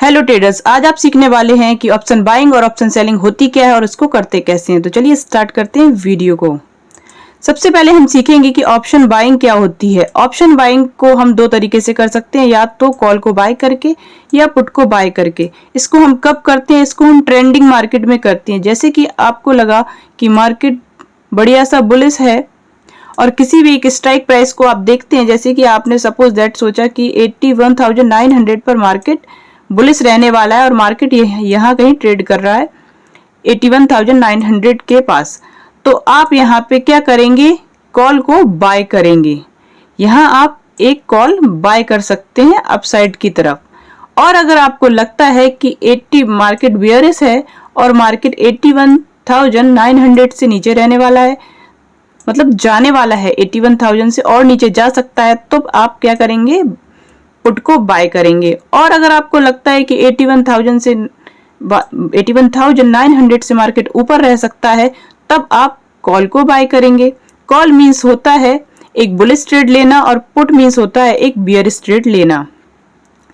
Hello traders, आज आप सीखने वाले हैं कि ऑप्शन बाइंग और ऑप्शन सेलिंग होती क्या है और उसको करते कैसे हैं। तो चलिए स्टार्ट करते हैं वीडियो को। सबसे पहले हम सीखेंगे कि ऑप्शन बाइंग क्या होती है। ऑप्शन बाइंग को हम दो तरीके से कर सकते हैं, या तो कॉल को बाय करके या पुट को बाय करके। इसको हम कब करते हैं? इसको हम ट्रेंडिंग मार्केट में करते हैं। जैसे कि आपको लगा कि मार्केट बढ़िया सा बुलिश है और किसी भी एक स्ट्राइक प्राइस को आप देखते हैं, जैसे कि आपने सपोज दैट सोचा कि 81,900 पर मार्केट बुलिश रहने वाला है और मार्केट यहाँ कहीं ट्रेड कर रहा है 81,900 के पास। तो आप यहाँ पे क्या करेंगे? कॉल को बाय करेंगे। यहाँ आप एक कॉल बाय कर सकते हैं अपसाइड की तरफ। और अगर आपको लगता है कि 80 मार्केट बियरिश है और मार्केट 81,900 से नीचे रहने वाला है, मतलब जाने वाला है 81,000 से और नीचे जा सकता है, तो आप क्या करेंगे? पुट को बाय करेंगे। और अगर आपको लगता है कि 81,900 से मार्केट ऊपर रह सकता है, तब आप कॉल को बाय करेंगे। कॉल मींस होता है एक बुलिश ट्रेड लेना और पुट मींस होता है एक बियरिश ट्रेड लेना।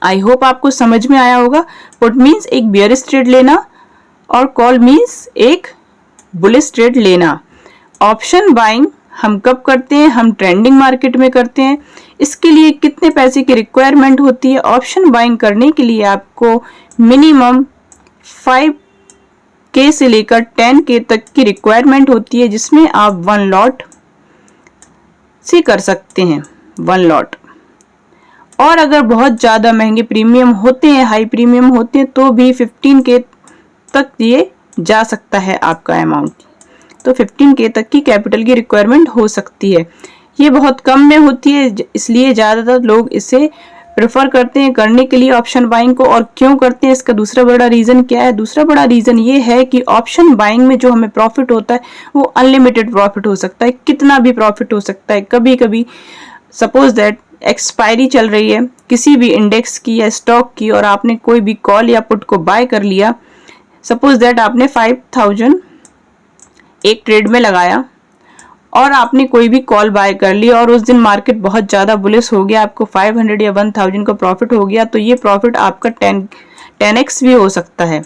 आई होप आपको समझ में आया होगा। पुट मींस एक बियरिश ट्रेड लेना और कॉल मींस एक बुलिश ट्रेड लेना। ऑप्शन बाइंग हम कब करते हैं? हम ट्रेंडिंग मार्केट में करते हैं। इसके लिए कितने पैसे की रिक्वायरमेंट होती है? ऑप्शन बाइंग करने के लिए आपको मिनिमम 5K से लेकर 10K तक की रिक्वायरमेंट होती है, जिसमें आप 1 लॉट से कर सकते हैं, 1 लॉट। और अगर बहुत ज़्यादा महंगे प्रीमियम होते हैं, हाई प्रीमियम होते हैं, तो भी 15K तक ये जा सकता है आपका अमाउंट। तो 15K तक की कैपिटल की रिक्वायरमेंट हो सकती है। ये बहुत कम में होती है, इसलिए ज़्यादातर लोग इसे प्रेफर करते हैं करने के लिए ऑप्शन बाइंग को। और क्यों करते हैं, इसका दूसरा बड़ा रीज़न क्या है? दूसरा बड़ा रीज़न ये है कि ऑप्शन बाइंग में जो हमें प्रॉफिट होता है वो अनलिमिटेड प्रॉफिट हो सकता है, कितना भी प्रॉफिट हो सकता है। कभी कभी सपोज दैट एक्सपायरी चल रही है किसी भी इंडेक्स की या स्टॉक की, और आपने कोई भी कॉल या पुट को बाय कर लिया। सपोज दैट आपने 5,000 एक ट्रेड में लगाया और आपने कोई भी कॉल बाय कर ली और उस दिन मार्केट बहुत ज़्यादा बुलिश हो गया, आपको 500 या 1,000 का प्रॉफिट हो गया, तो ये प्रॉफिट आपका 10x भी हो सकता है।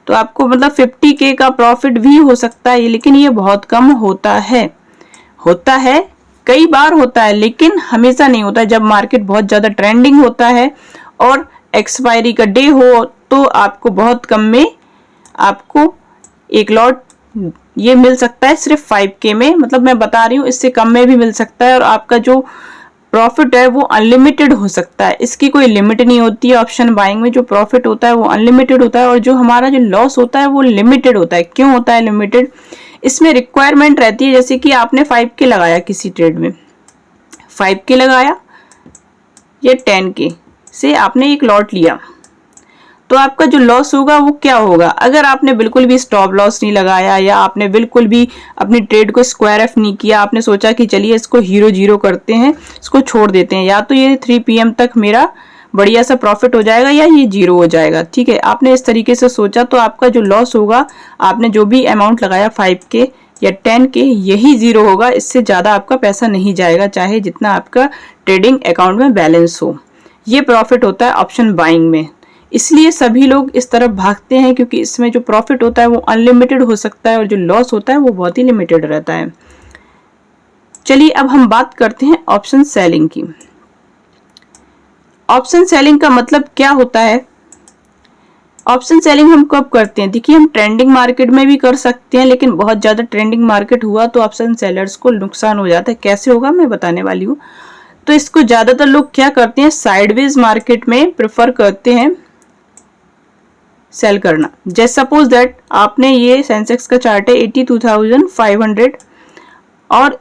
तो आपको मतलब 50K का प्रॉफिट भी हो सकता है, लेकिन ये बहुत कम होता है। कई बार होता है, लेकिन हमेशा नहीं होता। जब मार्केट बहुत ज़्यादा ट्रेंडिंग होता है और एक्सपायरी का डे हो, तो आपको बहुत कम में आपको एक लॉट ये मिल सकता है सिर्फ 5K में। मतलब मैं बता रही हूँ, इससे कम में भी मिल सकता है और आपका जो प्रॉफिट है वो अनलिमिटेड हो सकता है। इसकी कोई लिमिट नहीं होती है। ऑप्शन बाइंग में जो प्रॉफिट होता है वो अनलिमिटेड होता है और जो हमारा जो लॉस होता है वो लिमिटेड होता है। क्यों होता है लिमिटेड? इसमें रिक्वायरमेंट रहती है, जैसे कि आपने 5K लगाया किसी ट्रेड में, 5K लगाया या 10K से आपने एक लॉट लिया, तो आपका जो लॉस होगा वो क्या होगा? अगर आपने बिल्कुल भी स्टॉप लॉस नहीं लगाया या आपने बिल्कुल भी अपनी ट्रेड को स्क्वायर एफ नहीं किया, आपने सोचा कि चलिए इसको 0-0 करते हैं, इसको छोड़ देते हैं, या तो ये 3 PM तक मेरा बढ़िया सा प्रॉफिट हो जाएगा या ये 0 हो जाएगा, ठीक है, आपने इस तरीके से सोचा, तो आपका जो लॉस होगा, आपने जो भी अमाउंट लगाया 5K या 10K, यही 0 होगा। इससे ज़्यादा आपका पैसा नहीं जाएगा, चाहे जितना आपका ट्रेडिंग अकाउंट में बैलेंस हो। ये प्रॉफिट होता है ऑप्शन बाइंग में। इसलिए सभी लोग इस तरफ भागते हैं, क्योंकि इसमें जो प्रॉफिट होता है वो अनलिमिटेड हो सकता है और जो लॉस होता है वो बहुत ही लिमिटेड रहता है। चलिए अब हम बात करते हैं ऑप्शन सेलिंग की। ऑप्शन सेलिंग का मतलब क्या होता है? ऑप्शन सेलिंग हम कब करते हैं? देखिए, हम ट्रेंडिंग मार्केट में भी कर सकते हैं, लेकिन बहुत ज़्यादा ट्रेंडिंग मार्केट हुआ तो ऑप्शन सेलर्स को नुकसान हो जाता है। कैसे होगा मैं बताने वाली हूँ। तो इसको ज़्यादातर लोग क्या करते हैं, साइडवेज मार्केट में प्रेफर करते हैं सेल करना। जैसे सपोज दैट आपने, ये सेंसेक्स का चार्ट है, 82,500 और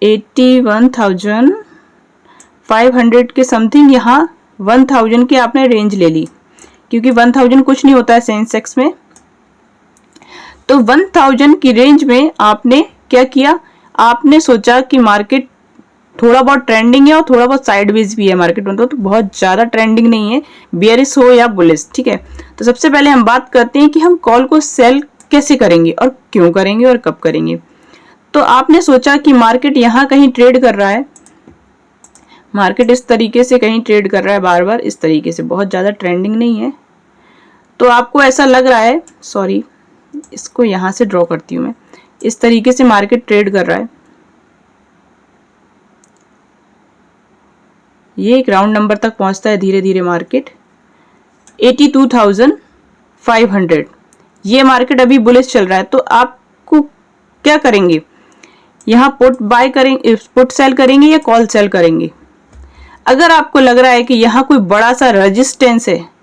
81,500 के समथिंग, यहाँ 1,000 की आपने रेंज ले ली, क्योंकि 1,000 कुछ नहीं होता है सेंसेक्स में। तो 1,000 की रेंज में आपने क्या किया? आपने सोचा कि मार्केट थोड़ा बहुत ट्रेंडिंग है और थोड़ा बहुत साइडवेज भी है मार्केट में, तो बहुत ज़्यादा ट्रेंडिंग नहीं है, बियरिश हो या बुलिश, ठीक है। तो सबसे पहले हम बात करते हैं कि हम कॉल को सेल कैसे करेंगे और क्यों करेंगे और कब करेंगे। तो आपने सोचा कि मार्केट यहाँ कहीं ट्रेड कर रहा है, मार्केट इस तरीके से कहीं ट्रेड कर रहा है, बार बार इस तरीके से, बहुत ज़्यादा ट्रेंडिंग नहीं है, तो आपको ऐसा लग रहा है, सॉरी इसको यहां से ड्रॉ करती हूं मैं, इस तरीके से मार्केट ट्रेड कर रहा है। ये एक राउंड नंबर तक पहुंचता है धीरे धीरे मार्केट 82,500। ये मार्केट अभी बुलिश चल रहा है, तो आपको क्या करेंगे, यहाँ पुट बाय करेंगे, पुट सेल करेंगे या कॉल सेल करेंगे। अगर आपको लग रहा है कि यहाँ कोई बड़ा सा रेजिस्टेंस है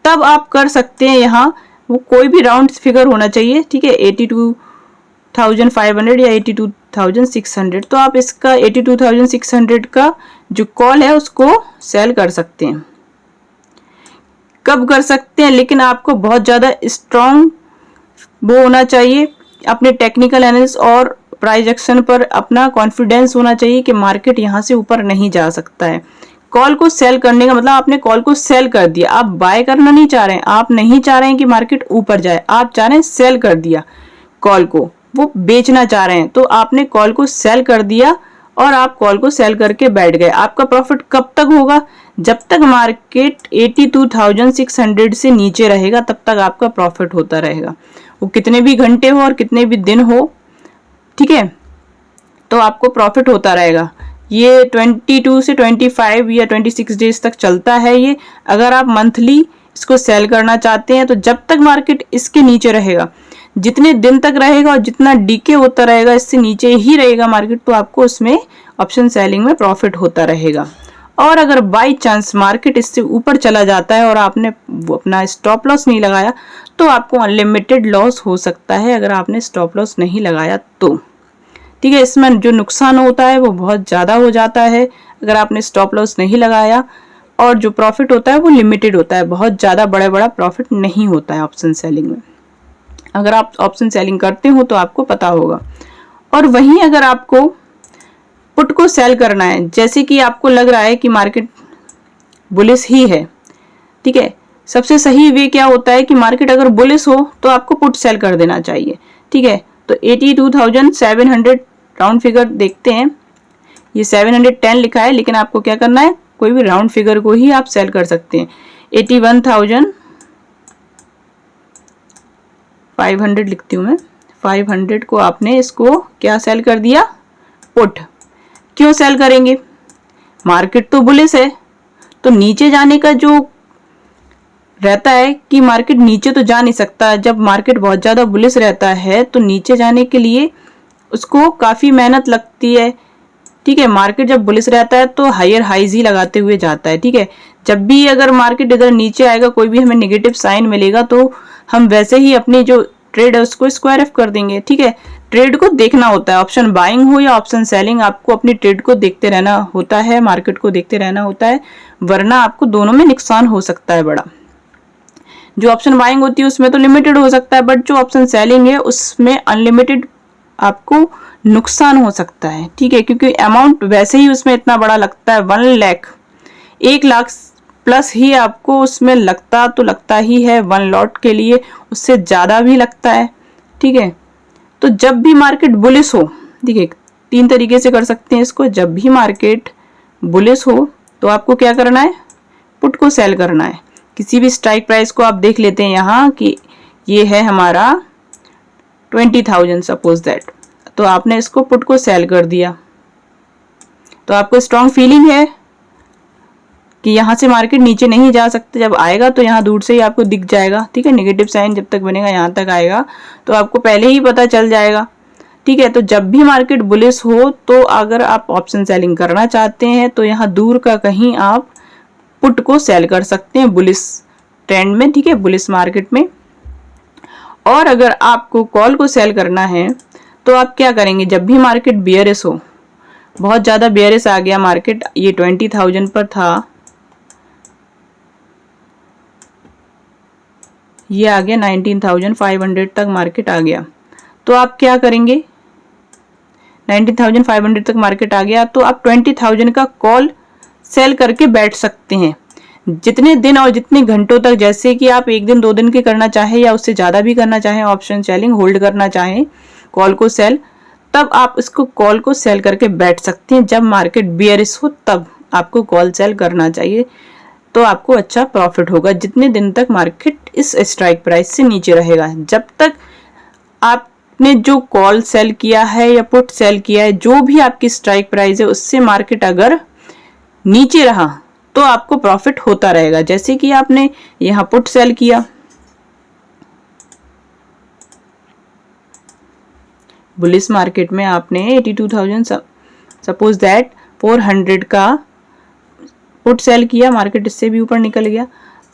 तब आप कर सकते हैं, यहाँ वो कोई भी राउंड फिगर होना चाहिए, ठीक है, 82,500 या 82,600। तो आप इसका 82,600 का जो कॉल है उसको सेल कर सकते हैं। कब कर सकते हैं, लेकिन आपको बहुत ज़्यादा स्ट्रॉन्ग वो होना चाहिए, अपने टेक्निकल एनालिसिस और प्राइस एक्शन पर अपना कॉन्फिडेंस होना चाहिए कि मार्केट यहाँ से ऊपर नहीं जा सकता है। कॉल को सेल करने का मतलब आपने कॉल को सेल कर दिया, आप बाय करना नहीं चाह रहे हैं, आप नहीं चाह रहे हैं कि मार्केट ऊपर जाए, आप चाह रहे हैं सेल कर दिया कॉल को, वो बेचना चाह रहे हैं, तो आपने कॉल को सेल कर दिया और आप कॉल को सेल करके बैठ गए। आपका प्रॉफिट कब तक होगा, जब तक मार्केट 82,600 से नीचे रहेगा तब तक आपका प्रॉफिट होता रहेगा, वो कितने भी घंटे हो और कितने भी दिन हो, ठीक है, तो आपको प्रॉफिट होता रहेगा। ये 22 से 25 या 26 डेज तक चलता है ये। अगर आप मंथली इसको सेल करना चाहते हैं तो जब तक मार्केट इसके नीचे रहेगा, जितने दिन तक रहेगा और जितना डीके होता रहेगा, इससे नीचे ही रहेगा मार्केट, तो आपको उसमें ऑप्शन सेलिंग में प्रॉफिट होता रहेगा। और अगर बाई चांस मार्केट इससे ऊपर चला जाता है और आपने अपना स्टॉप लॉस नहीं लगाया तो आपको अनलिमिटेड लॉस हो सकता है, अगर आपने स्टॉप लॉस नहीं लगाया तो, ठीक है। इसमें जो नुकसान होता है वो बहुत ज़्यादा हो जाता है अगर आपने स्टॉप लॉस नहीं लगाया, और जो प्रॉफिट होता है वो लिमिटेड होता है, बहुत ज़्यादा बड़ा प्रॉफिट नहीं होता है ऑप्शन सेलिंग में। अगर आप ऑप्शन सेलिंग करते हो तो आपको पता होगा। और वहीं अगर आपको पुट को सेल करना है, जैसे कि आपको लग रहा है कि मार्केट बुलिश ही है, ठीक है, सबसे सही वे क्या होता है कि मार्केट अगर बुलिश हो तो आपको पुट सेल कर देना चाहिए, ठीक है। तो 82,700 राउंड फिगर देखते हैं, ये 710 लिखा है, लेकिन आपको क्या करना है, कोई भी राउंड फिगर को ही आप सेल कर सकते हैं। 81,500 लिखती हूँ मैं, 500 को आपने इसको क्या सेल कर दिया, पुट। क्यों सेल करेंगे, मार्केट तो बुलिश है, तो नीचे जाने का जो रहता है कि मार्केट नीचे तो जा नहीं सकता, जब मार्केट बहुत ज़्यादा बुलिश रहता है तो नीचे जाने के लिए उसको काफ़ी मेहनत लगती है, ठीक है। मार्केट जब बुलिश रहता है तो हायर हाइज ही लगाते हुए जाता है, ठीक है। जब भी अगर मार्केट इधर नीचे आएगा, कोई भी हमें नेगेटिव साइन मिलेगा तो हम वैसे ही अपनी जो ट्रेड है उसको स्क्वायर ऑफ कर देंगे, ठीक है। ट्रेड को देखना होता है, ऑप्शन बाइंग हो या ऑप्शन सेलिंग, आपको अपनी ट्रेड को देखते रहना होता है, मार्केट को देखते रहना होता है, वरना आपको दोनों में नुकसान हो सकता है बड़ा। जो ऑप्शन बाइंग होती है उसमें तो लिमिटेड हो सकता है, बट जो ऑप्शन सेलिंग है उसमें अनलिमिटेड आपको नुकसान हो सकता है, ठीक है, क्योंकि अमाउंट वैसे ही उसमें इतना बड़ा लगता है, 1 लाख, 1 लाख प्लस ही आपको उसमें लगता ही है 1 लॉट के लिए, उससे ज़्यादा भी लगता है, ठीक है। तो जब भी मार्केट बुलिश हो, ठीक है, 3 तरीके से कर सकते हैं इसको, जब भी मार्केट बुलिश हो तो आपको क्या करना है, पुट को सेल करना है। किसी भी स्ट्राइक प्राइस को आप देख लेते हैं यहाँ कि ये है हमारा 20,000 सपोज दैट, तो आपने इसको पुट को सेल कर दिया, तो आपको स्ट्रॉन्ग फीलिंग है कि यहाँ से मार्केट नीचे नहीं जा सकते, जब आएगा तो यहाँ दूर से ही आपको दिख जाएगा, ठीक है। नेगेटिव साइन जब तक बनेगा यहाँ तक आएगा तो आपको पहले ही पता चल जाएगा, ठीक है। तो जब भी मार्केट बुलिश हो तो अगर आप ऑप्शन सेलिंग करना चाहते हैं तो यहाँ दूर का कहीं आप पुट को सेल कर सकते हैं बुलिश ट्रेंड में, ठीक है, बुलिश मार्केट में। और अगर आपको कॉल को सेल करना है तो आप क्या करेंगे, जब भी मार्केट बियरिश हो, बहुत ज़्यादा बियरिश आ गया मार्केट, ये 20,000 पर था, ये आ गया 19,500 तक मार्केट आ गया, तो आप क्या करेंगे, 19,500 तक मार्केट आ गया तो आप 20,000 का कॉल सेल करके बैठ सकते हैं, जितने दिन और जितने घंटों तक, जैसे कि आप 1 दिन 2 दिन की करना चाहें या उससे ज़्यादा भी करना चाहें, ऑप्शन सेलिंग होल्ड करना चाहें कॉल को सेल, तब आप इसको कॉल को सेल करके बैठ सकते हैं। जब मार्केट बियरिश हो तब आपको कॉल सेल करना चाहिए। तो आपको अच्छा प्रॉफिट होगा जितने दिन तक मार्केट इस स्ट्राइक प्राइस से नीचे रहेगा। जब तक आपने जो कॉल सेल किया है या पुट सेल किया है, जो भी आपकी स्ट्राइक प्राइस है, उससे मार्केट अगर नीचे रहा तो आपको प्रॉफिट होता रहेगा। जैसे कि आपने यहां पुट सेल किया, बुलिश मार्केट में आपने 82,000 सपोज दैट 400 का पुट सेल किया, मार्केट इससे भी ऊपर निकल गया,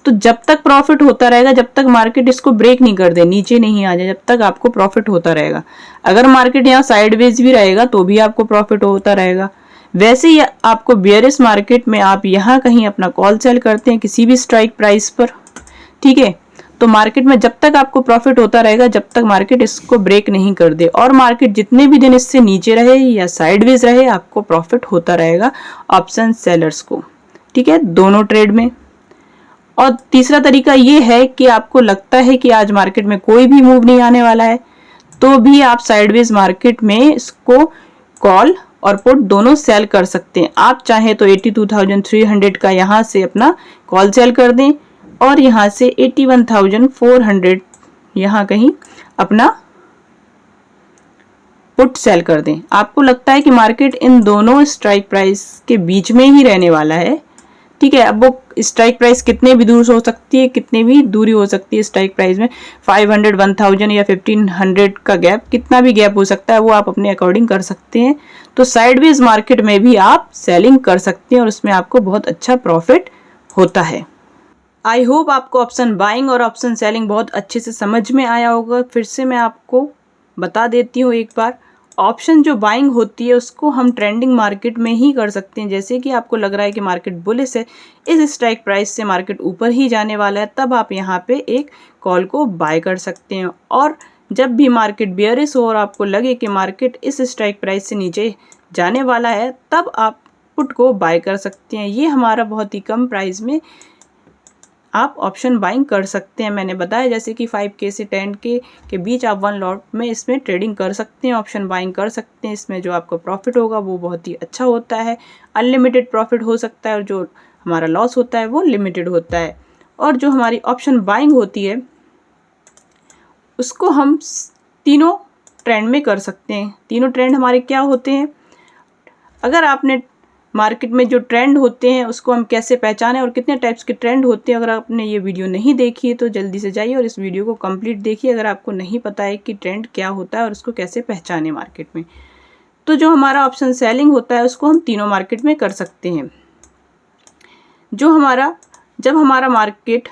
तो जब तक प्रॉफिट होता रहेगा, जब तक मार्केट इसको ब्रेक नहीं कर दे, नीचे नहीं आ जाए, जब तक आपको प्रॉफिट होता रहेगा। अगर मार्केट यहाँ साइडवेज भी रहेगा तो भी आपको प्रॉफिट होता रहेगा। वैसे ही आपको बियरिश मार्केट में आप यहाँ कहीं अपना कॉल सेल करते हैं किसी भी स्ट्राइक प्राइस पर, ठीक है, तो मार्केट में जब तक आपको प्रॉफिट होता रहेगा जब तक मार्केट इसको ब्रेक नहीं कर दे, और मार्केट जितने भी दिन इससे नीचे रहे या साइडवेज रहे आपको प्रॉफिट होता रहेगा ऑप्शन सेलर्स को, ठीक है, दोनों ट्रेड में। और तीसरा तरीका ये है कि आपको लगता है कि आज मार्केट में कोई भी मूव नहीं आने वाला है, तो भी आप साइडवेज मार्केट में इसको कॉल और पुट दोनों सेल कर सकते हैं। आप चाहे तो 82,300 का यहाँ से अपना कॉल सेल कर दें और यहाँ से 81,400 यहाँ कहीं अपना पुट सेल कर दें। आपको लगता है कि मार्केट इन दोनों स्ट्राइक प्राइस के बीच में ही रहने वाला है, ठीक है। अब वो स्ट्राइक प्राइस कितने भी दूर हो सकती है, कितने भी दूरी हो सकती है स्ट्राइक प्राइस में, 500, 1000 या 1500 का गैप, कितना भी गैप हो सकता है, वो आप अपने अकॉर्डिंग कर सकते हैं। तो साइडवेज मार्केट में भी आप सेलिंग कर सकते हैं और उसमें आपको बहुत अच्छा प्रॉफिट होता है। आई होप आपको ऑप्शन बाइंग और ऑप्शन सेलिंग बहुत अच्छे से समझ में आया होगा। फिर से मैं आपको बता देती हूँ एक बार, ऑप्शन जो बाइंग होती है उसको हम ट्रेंडिंग मार्केट में ही कर सकते हैं। जैसे कि आपको लग रहा है कि मार्केट बुलिश है, इस स्ट्राइक प्राइस से मार्केट ऊपर ही जाने वाला है, तब आप यहाँ पे एक कॉल को बाय कर सकते हैं। और जब भी मार्केट बियरिश हो और आपको लगे कि मार्केट इस स्ट्राइक प्राइस से नीचे जाने वाला है, तब आप पुट को बाय कर सकते हैं। ये हमारा बहुत ही कम प्राइस में आप ऑप्शन बाइंग कर सकते हैं। मैंने बताया जैसे कि 5K से 10K के बीच आप 1 लॉट में इसमें ट्रेडिंग कर सकते हैं, ऑप्शन बाइंग कर सकते हैं। इसमें जो आपको प्रॉफिट होगा वो बहुत ही अच्छा होता है, अनलिमिटेड प्रॉफिट हो सकता है, और जो हमारा लॉस होता है वो लिमिटेड होता है। और जो हमारी ऑप्शन बाइंग होती है उसको हम तीनों ट्रेंड में कर सकते हैं। तीनों ट्रेंड हमारे क्या होते हैं, अगर आपने मार्केट में जो ट्रेंड होते हैं उसको हम कैसे पहचानें और कितने टाइप्स के ट्रेंड होते हैं, अगर आपने ये वीडियो नहीं देखी है तो जल्दी से जाइए और इस वीडियो को कंप्लीट देखिए अगर आपको नहीं पता है कि ट्रेंड क्या होता है और उसको कैसे पहचानें मार्केट में। तो जो हमारा ऑप्शन सेलिंग होता है उसको हम तीनों मार्केट में कर सकते हैं। जब हमारा मार्केट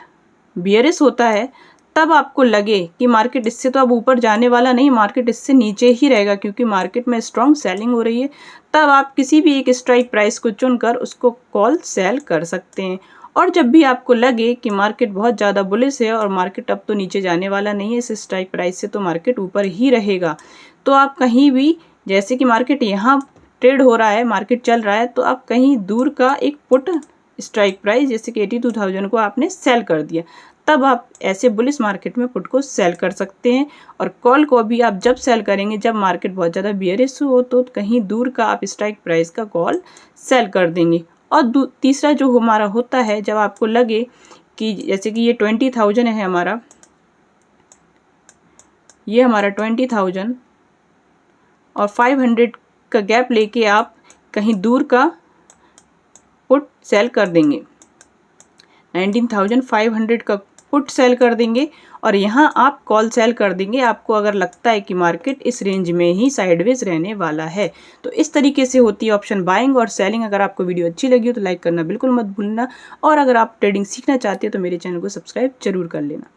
बियरिश होता है तब आपको लगे कि मार्केट इससे तो अब ऊपर जाने वाला नहीं, मार्केट इससे नीचे ही रहेगा क्योंकि मार्केट में स्ट्रॉन्ग सेलिंग हो रही है, तब आप किसी भी एक स्ट्राइक प्राइस को चुनकर उसको कॉल सेल कर सकते हैं। और जब भी आपको लगे कि मार्केट बहुत ज़्यादा बुलिश है और मार्केट अब तो नीचे जाने वाला नहीं है इस स्ट्राइक प्राइस से, तो मार्केट ऊपर ही रहेगा, तो आप कहीं भी, जैसे कि मार्केट यहाँ ट्रेड हो रहा है, मार्केट चल रहा है, तो आप कहीं दूर का एक पुट स्ट्राइक प्राइस जैसे कि 82,000 को आपने सेल कर दिया, तब आप ऐसे बुलिश मार्केट में पुट को सेल कर सकते हैं। और कॉल को भी आप जब सेल करेंगे जब मार्केट बहुत ज़्यादा बियरिश हो, तो कहीं दूर का आप स्ट्राइक प्राइस का कॉल सेल कर देंगे। और तीसरा जो हमारा होता है, जब आपको लगे कि जैसे कि ये 20,000 है हमारा, ये हमारा 20,000 और 500 का गैप लेके आप कहीं दूर का पुट सेल कर देंगे, 19,500 का पुट सेल कर देंगे और यहाँ आप कॉल सेल कर देंगे, आपको अगर लगता है कि मार्केट इस रेंज में ही साइडवेज रहने वाला है। तो इस तरीके से होती है ऑप्शन बाइंग और सेलिंग। अगर आपको वीडियो अच्छी लगी हो तो लाइक करना बिल्कुल मत भूलना, और अगर आप ट्रेडिंग सीखना चाहते हो तो मेरे चैनल को सब्सक्राइब जरूर कर लेना।